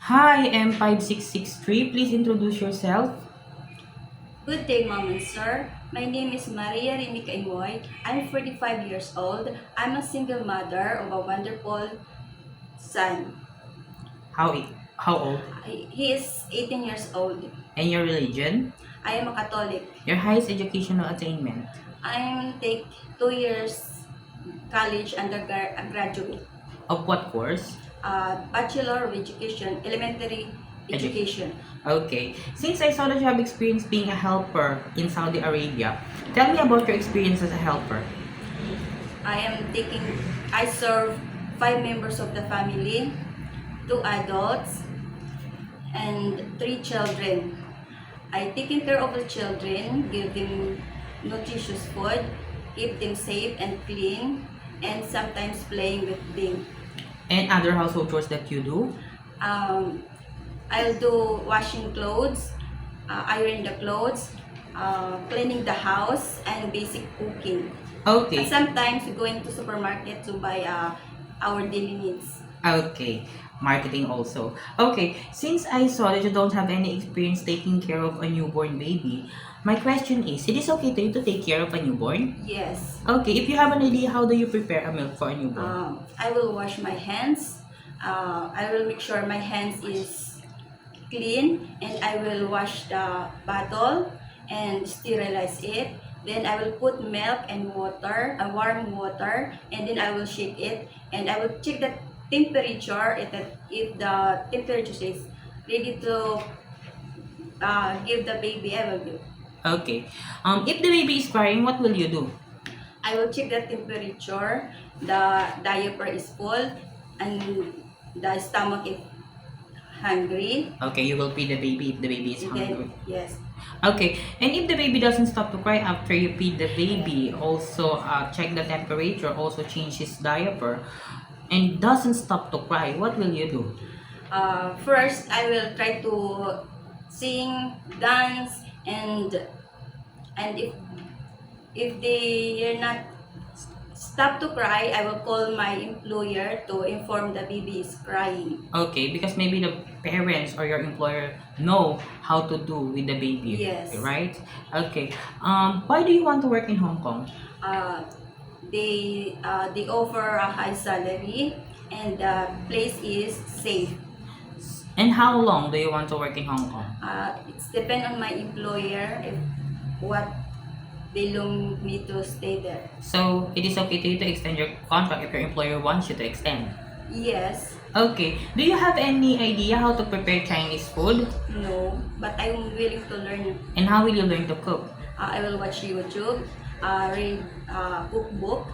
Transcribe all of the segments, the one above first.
Hi, M5663. Please introduce yourself. Good day, Mom and Sir. My name is Maria Remica Imoy. I'm 45 years old. I'm a single mother of a wonderful son. How old? He is 18 years old. And your religion? I am a Catholic. Your highest educational attainment? I'm take 2 years college undergraduate. Of what course? Bachelor of Education, elementary education. Okay. Since I saw that you have experience being a helper in Saudi Arabia, tell me about your experience as a helper. I serve 5 members of the family, 2 adults, and 3 children. I taking care of the children, give them nutritious food, keep them safe and clean, and sometimes playing with them. And other household chores that you do? Um, I'll do washing clothes, iron the clothes, cleaning the house, and basic cooking. And Okay. sometimes going to supermarket to buy our daily needs. Okay. Marketing also. Okay. Since I saw that you don't have any experience taking care of a newborn baby, my question is, it is okay to you to take care of a newborn? Yes. Okay. If you have an idea, how do you prepare a milk for a newborn? I will wash my hands. I will make sure my hands is clean, and I will wash the bottle and sterilize it. Then I will put milk and water, warm water, and then I will shake it, and I will check the temperature. If the temperature is ready to give the baby, I will give. Okay. If the baby is crying, what will you do? I will check the temperature, the diaper is full, and the stomach is hungry. Okay, you will feed the baby if the baby is hungry. Then, yes. Okay, and if the baby doesn't stop to cry after you feed the baby, also check the temperature, also change his diaper, and doesn't stop to cry, what will you do? First, I will try to sing, dance, and if they are not stop to cry, I will call my employer to inform the baby is crying. Okay, because maybe the parents or your employer know how to do with the baby. Yes. Right? Okay. Why do you want to work in Hong Kong? Uh, they offer a high salary, and the place is safe. And how long do you want to work in Hong Kong? It's depend on my employer if what they want me to stay there. So, it is okay to you to extend your contract if your employer wants you to extend. Yes, Okay. Do you have any idea how to prepare Chinese food? no, but I'm willing to learn. And how will you learn to cook? I will watch YouTube, read cookbook.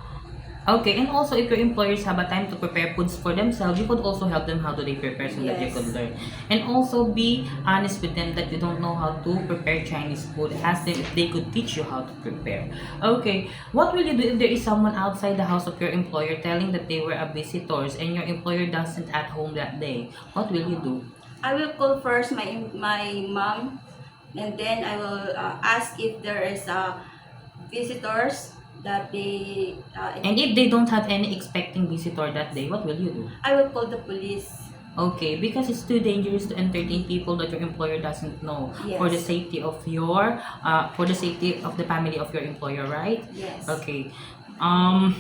Okay, and also if your employers have a time to prepare foods for themselves, you could also help them how do they prepare so that you Yes. could learn. And also be honest with them that you don't know how to prepare Chinese food. Ask them if they could teach you how to prepare. Okay, what will you do if there is someone outside the house of your employer telling that they were a visitors and your employer doesn't at home that day? What will you do? I will call first my mom, and then I will ask if there is visitors that they. And if they don't have any expecting visitor that day, what will you do? I will call the police. Okay, because it's too dangerous to entertain people that your employer doesn't know for the Yes. safety of for the safety of the family of your employer, right? Yes. Okay. Um,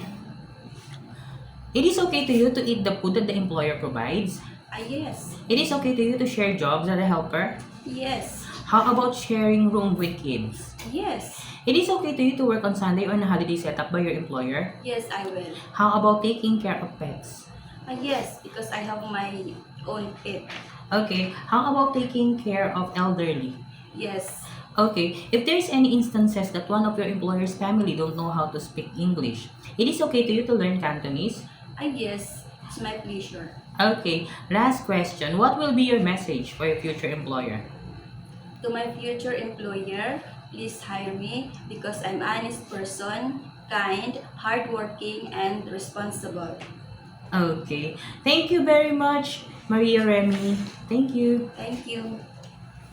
it is okay to you to eat the food that the employer provides. Yes. It is okay to you to share jobs as a helper. Yes. How about sharing room with kids? Yes. It is okay to you to work on Sunday or on a holiday set up by your employer. Yes, I will. How about taking care of pets? Yes, because I have my own pet. Okay. How about taking care of elderly? Yes. Okay, if there's any instances that one of your employer's family don't know how to speak English, it is okay to you to learn Cantonese? Yes, it's my pleasure. Okay, last question. What will be your message for your future employer? To my future employer, please hire me because I'm honest person, kind, hardworking, and responsible. Okay, thank you very much, Maria Remy. Thank you. Thank you.